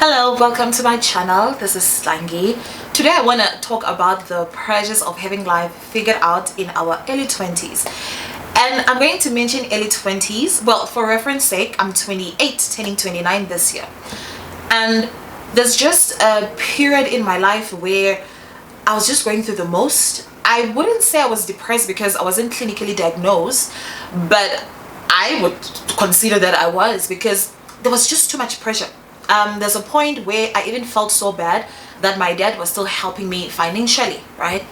Hello, welcome to my channel. This is Slangy. Today I want to talk about the pressures of having life figured out in our early 20s. And I'm going to mention early 20s. Well, for reference sake, I'm 28, turning 29 this year. And there's just a period in my life where I was just going through the most. I wouldn't say I was depressed because I wasn't clinically diagnosed, but I would consider that I was, because there was just too much pressure. There's a point where I even felt so bad that my dad was still helping me financially, right?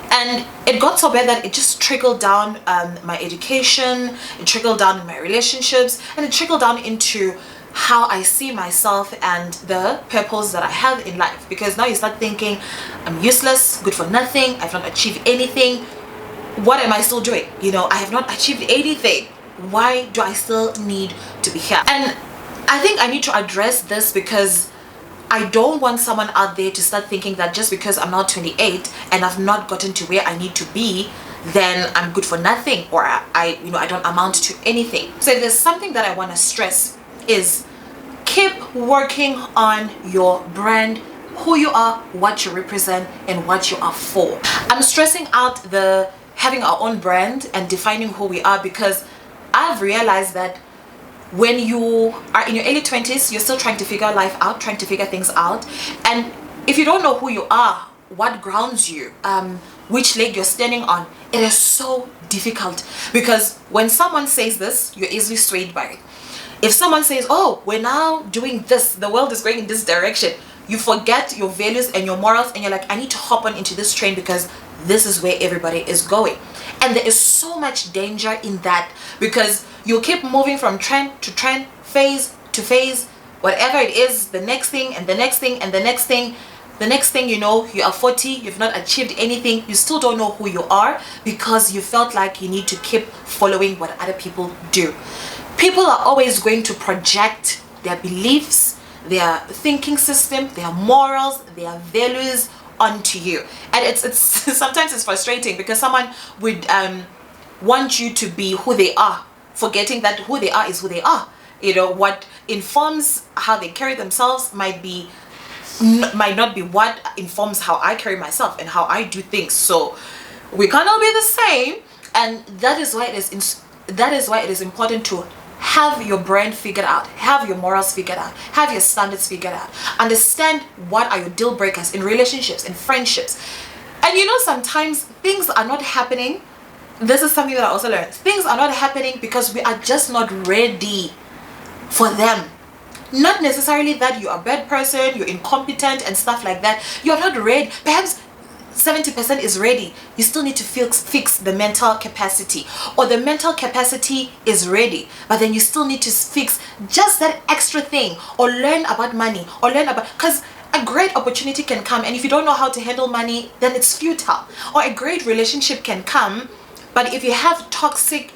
And it got so bad that it just trickled down my education, it trickled down in my relationships, and it trickled down into how I see myself and the purpose that I have in life. Because now you start thinking, I'm useless, good for nothing, I've not achieved anything. What am I still doing? I have not achieved anything. Why do I still need to be here? And I think I need to address this because I don't want someone out there to start thinking that just because I'm now 28 and I've not gotten to where I need to be, then I'm good for nothing, or I don't amount to anything. So if there's something that I want to stress is keep working on your brand, who you are, what you represent, and what you are for. I'm stressing out the having our own brand and defining who we are because I've realized that when you are in your early 20s, you're still trying to figure life out, trying to figure things out. And if you don't know who you are, what grounds you, which leg you're standing on, it is so difficult. Because when someone says this, you're easily swayed by it. If someone says, oh, we're now doing this, the world is going in this direction, you forget your values and your morals, and you're like, I need to hop on into this train because this is where everybody is going. And there is so much danger in that, because you'll keep moving from trend to trend, phase to phase, whatever it is, the next thing and the next thing and the next thing. The next thing you know, you are 40, you've not achieved anything, you still don't know who you are because you felt like you need to keep following what other people do. People are always going to project their beliefs, their thinking system, their morals, their values onto you. And it's sometimes it's frustrating because someone would want you to be who they are, forgetting that who they are is who they are. What informs how they carry themselves might not be what informs how I carry myself and how I do things. So we can't all be the same, and that is why it is important to have your brand figured out, have your morals figured out, have your standards figured out, understand what are your deal breakers in relationships and friendships. And sometimes things are not happening. This is something that I also learned. Things are not happening because we are just not ready for them. Not necessarily that you're a bad person, you're incompetent and stuff like that. You're not ready. Perhaps 70% is ready. You still need to fix the mental capacity, or the mental capacity is ready, but then you still need to fix just that extra thing, or learn about money, or because a great opportunity can come, and if you don't know how to handle money, then it's futile. Or a great relationship can come, but if you have toxic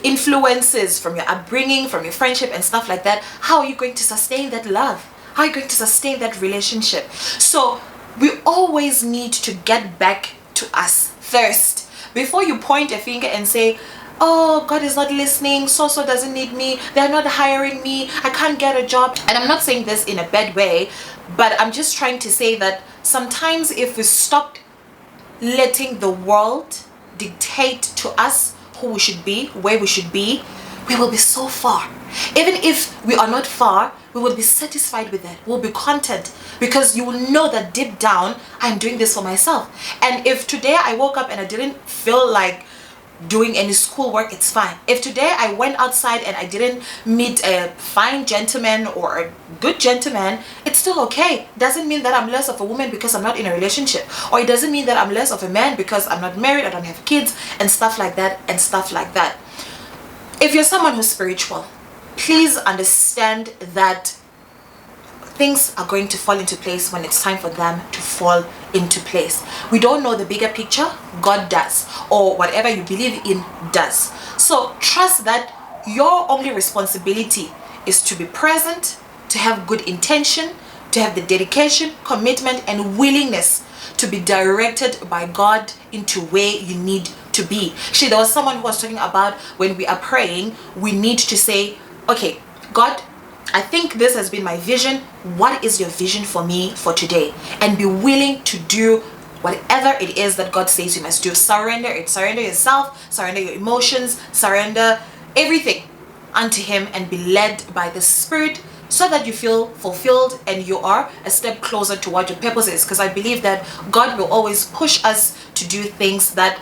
influences from your upbringing, from your friendship and stuff like that, how are you going to sustain that love? How are you going to sustain that relationship? So we always need to get back to us first before you point a finger and say, oh, God is not listening, so doesn't need me, they're not hiring me, I can't get a job. And I'm not saying this in a bad way, but I'm just trying to say that sometimes if we stopped letting the world dictate to us who we should be, where we should be, we will be so far. Even if we are not far, we will be satisfied with that. We'll be content because you will know that deep down, I'm doing this for myself. And if today I woke up and I didn't feel like doing any schoolwork, it's fine. If today I went outside and I didn't meet a fine gentleman or a good gentleman, it's still okay. Doesn't mean that I'm less of a woman because I'm not in a relationship, or it doesn't mean that I'm less of a man because I'm not married, I don't have kids, and stuff like that and stuff like that. If you're someone who's spiritual, please understand that things are going to fall into place when it's time for them to fall into place. We don't know the bigger picture, God does, or whatever you believe in does. So trust that your only responsibility is to be present, to have good intention, to have the dedication, commitment, and willingness to be directed by God into where you need to be. There was someone who was talking about when we are praying, we need to say, okay, God, I think this has been my vision. What is your vision for me for today? And be willing to do whatever it is that God says you must do. Surrender it. Surrender yourself, surrender your emotions, surrender everything unto Him, and be led by the Spirit, so that you feel fulfilled and you are a step closer to what your purpose is. Because I believe that God will always push us to do things that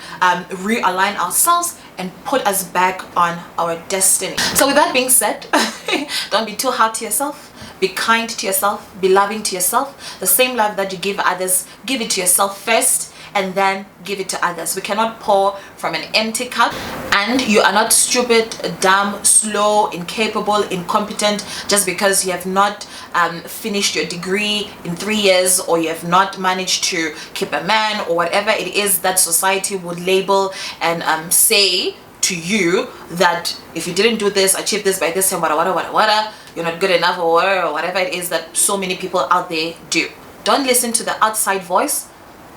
realign ourselves and put us back on our destiny. So with that being said, don't be too hard to yourself. Be kind to yourself. Be loving to yourself. The same love that you give others, give it to yourself first, and then give it to others. We cannot pour from an empty cup. And you are not stupid, dumb, slow, incapable, incompetent just because you have not finished your degree in 3 years, or you have not managed to keep a man, or whatever it is that society would label and say to you, that if you didn't do this, achieve this by this time, wada, you're not good enough, or whatever it is that so many people out there do. Don't listen to the outside voice.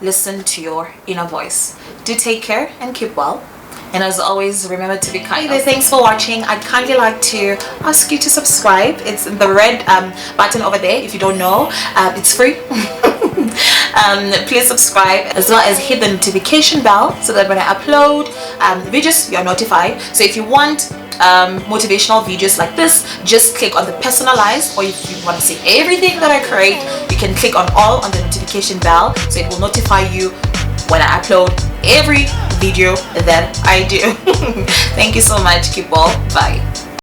Listen to your inner voice. Do take care and keep well. And as always, remember to be kind. Hey there, thanks for watching. I'd kindly like to ask you to subscribe. It's the red button over there. If you don't know, it's free. Please subscribe, as well as hit the notification bell, so that when I upload videos, you are notified. So if you want motivational videos like this, just click on the personalized, or if you want to see everything that I create, you can click on all on the notification bell, so it will notify you when I upload every video that I do. Thank you so much. Keep well. Bye.